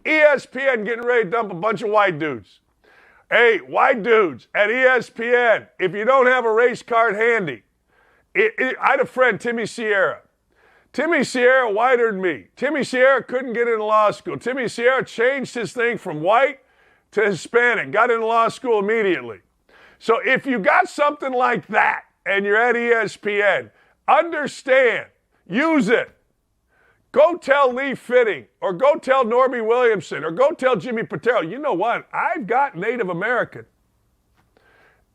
ESPN getting ready to dump a bunch of white dudes. Hey, white dudes at ESPN, if you don't have a race card handy, I had a friend, Timmy Sierra. Timmy Sierra whiter than me. Timmy Sierra couldn't get into law school. Timmy Sierra changed his thing from white to Hispanic, got into law school immediately. So if you got something like that and you're at ESPN, understand, use it. Go tell Lee Fitting, or go tell Norby Williamson, or go tell Jimmy Patero, you know what? I've got Native American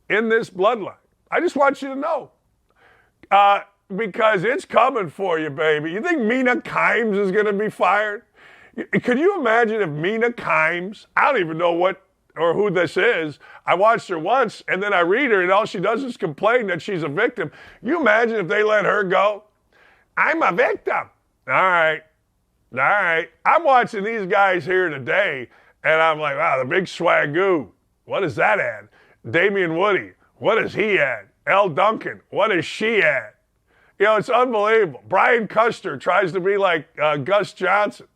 in this bloodline. I just want you to know. Because it's coming for you, baby. You think Mina Kimes is going to be fired? Could you imagine if Mina Kimes, I don't even know what or who this is. I watched her once, and then I read her, and all she does is complain that she's a victim. You imagine if they let her go? I'm a victim. All right. I'm watching these guys here today, and I'm like, wow, the big swagoo. What does that add? Damian Woody, what does he add? Elle Duncan, what does she add? You know, it's unbelievable. Brian Custer tries to be like Gus Johnson.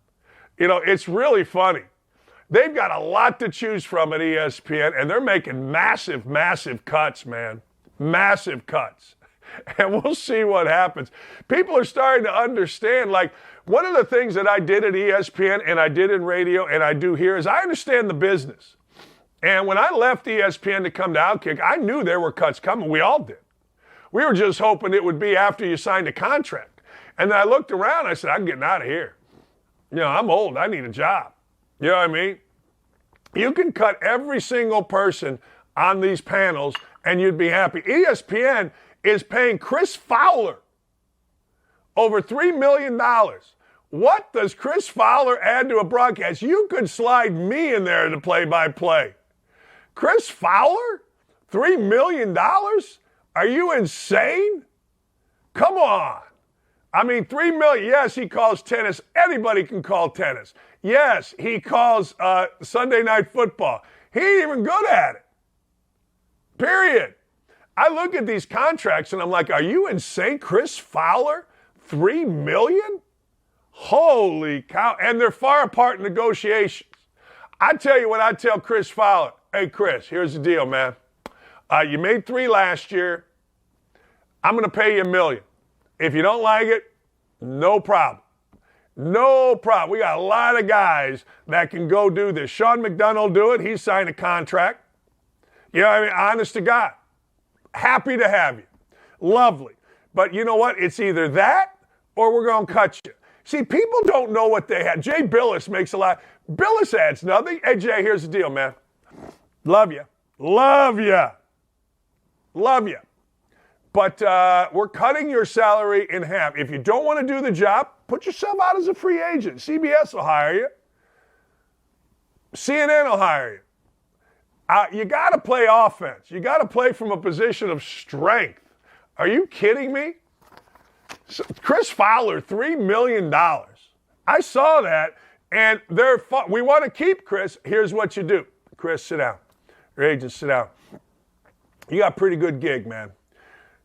You know, it's really funny. They've got a lot to choose from at ESPN, and they're making massive, massive cuts, man. Massive cuts. And we'll see what happens. People are starting to understand, like, one of the things that I did at ESPN and I did in radio and I do here is I understand the business. And when I left ESPN to come to OutKick, I knew there were cuts coming. We all did. We were just hoping it would be after you signed a contract. And then I looked around and I said, I'm getting out of here. You know, I'm old. I need a job. You know what I mean? You can cut every single person on these panels and you'd be happy. ESPN is paying Chris Fowler over $3 million. What does Chris Fowler add to a broadcast? You could slide me in there to play-by-play. Chris Fowler? $3 million? Are you insane? Come on. I mean, $3 million. Yes, he calls tennis. Anybody can call tennis. Yes, he calls Sunday Night Football. He ain't even good at it. Period. I look at these contracts and I'm like, are you insane? Chris Fowler? $3 million? Holy cow. And they're far apart in negotiations. I tell you what I tell Chris Fowler. Hey, Chris, here's the deal, man. You made $3 million last year. I'm going to pay you $1 million. If you don't like it, no problem. No problem. We got a lot of guys that can go do this. Sean McDonough will do it. He signed a contract. You know what I mean? Honest to God. Happy to have you. Lovely. But you know what? It's either that or we're going to cut you. See, people don't know what they had. Jay Billis makes a lot. Billis adds nothing. Hey, Jay, here's the deal, man. Love you. Love you. Love you. But we're cutting your salary in half. If you don't want to do the job, put yourself out as a free agent. CBS will hire you. CNN will hire you. You got to play offense. You got to play from a position of strength. Are you kidding me? So, Chris Fowler, $3 million. I saw that, and we want to keep Chris. Here's what you do. Chris, sit down. Your agent, sit down. You got a pretty good gig, man.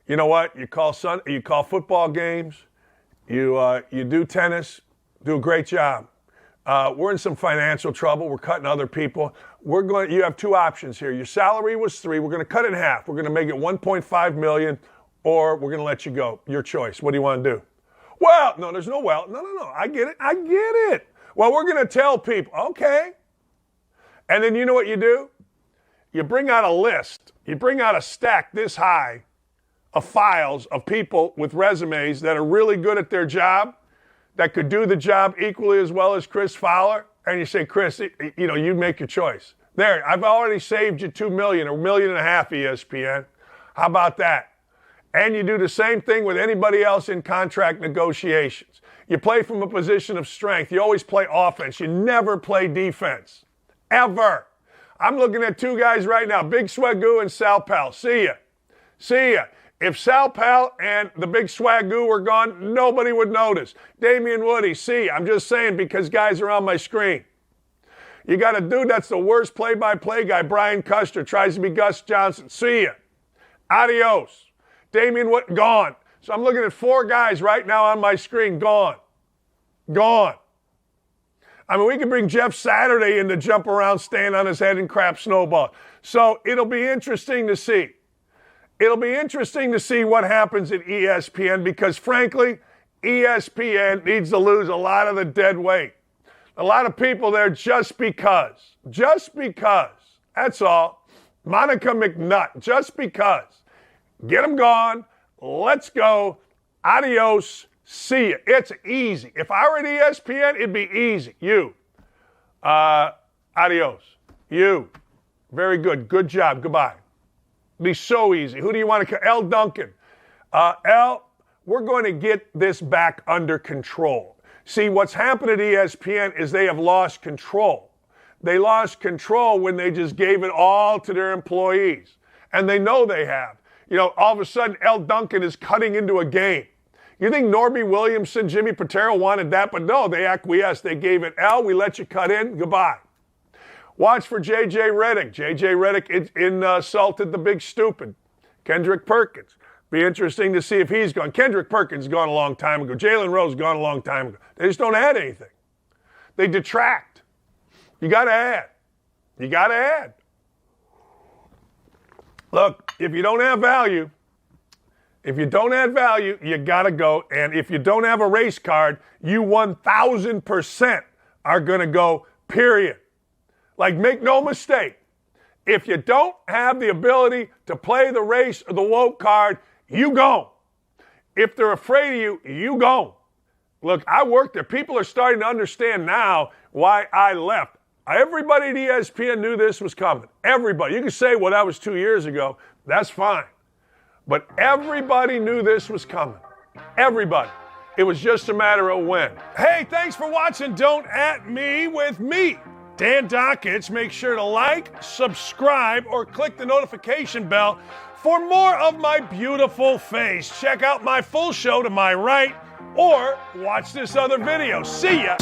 You know what? You call football games. You do tennis. Do a great job. We're in some financial trouble. We're cutting other people. You have two options here. Your salary was $3 million. We're going to cut it in half. We're going to make it $1.5 million, or we're going to let you go. Your choice. What do you want to do? Well, no, there's no well. No. I get it. Well, we're going to tell people. Okay. And then you know what you do? You bring out a list. You bring out a stack this high of files of people with resumes that are really good at their job, that could do the job equally as well as Chris Fowler, and you say, Chris, you make your choice. There, I've already saved you $2 million or $1.5 million, ESPN. How about that? And you do the same thing with anybody else in contract negotiations. You play from a position of strength. You always play offense. You never play defense. Ever. I'm looking at two guys right now, Big Swagoo and Sal Pal. See ya. If Sal Pal and the Big Swagoo were gone, nobody would notice. Damian Woody, I'm just saying because guys are on my screen. You got a dude that's the worst play-by-play guy, Brian Custer, tries to be Gus Johnson. See ya. Adios. Damian Woody, gone. So I'm looking at 4 guys right now on my screen, gone. I mean, we could bring Jeff Saturday in to jump around, stand on his head, and crap snowball. So it'll be interesting to see. It'll be interesting to see what happens at ESPN because, frankly, ESPN needs to lose a lot of the dead weight. A lot of people there just because. Just because. That's all. Monica McNutt, just because. Get them gone. Let's go. Adios. See ya. It's easy. If I were at ESPN, it'd be easy. You. Adios. You. Very good. Good job. Goodbye. Be so easy. Who do you want to? L. Duncan. L, we're going to get this back under control. See, what's happened at ESPN is they have lost control. They lost control when they just gave it all to their employees. And they know they have. You know, all of a sudden, L. Duncan is cutting into a game. You think Norby Williamson, Jimmy Patero wanted that? But no, they acquiesced. They gave it, L, we let you cut in. Goodbye. Watch for J.J. Redick. J.J. Redick insulted the big stupid, Kendrick Perkins. Be interesting to see if he's gone. Kendrick Perkins gone a long time ago. Jalen Rose gone a long time ago. They just don't add anything. They detract. You got to add. You got to add. Look, if you don't have value, you got to go. And if you don't have a race card, you 1,000% are going to go, period. Like, make no mistake. If you don't have the ability to play the race or the woke card, you go. If they're afraid of you, you go. Look, I worked there. People are starting to understand now why I left. Everybody at ESPN knew this was coming. Everybody. You can say, well, that was 2 years ago. That's fine. But everybody knew this was coming. Everybody. It was just a matter of when. Hey, thanks for watching Don't At Me with me, Dan Dakich. Make sure to like, subscribe, or click the notification bell for more of my beautiful face. Check out my full show to my right, or watch this other video. See ya.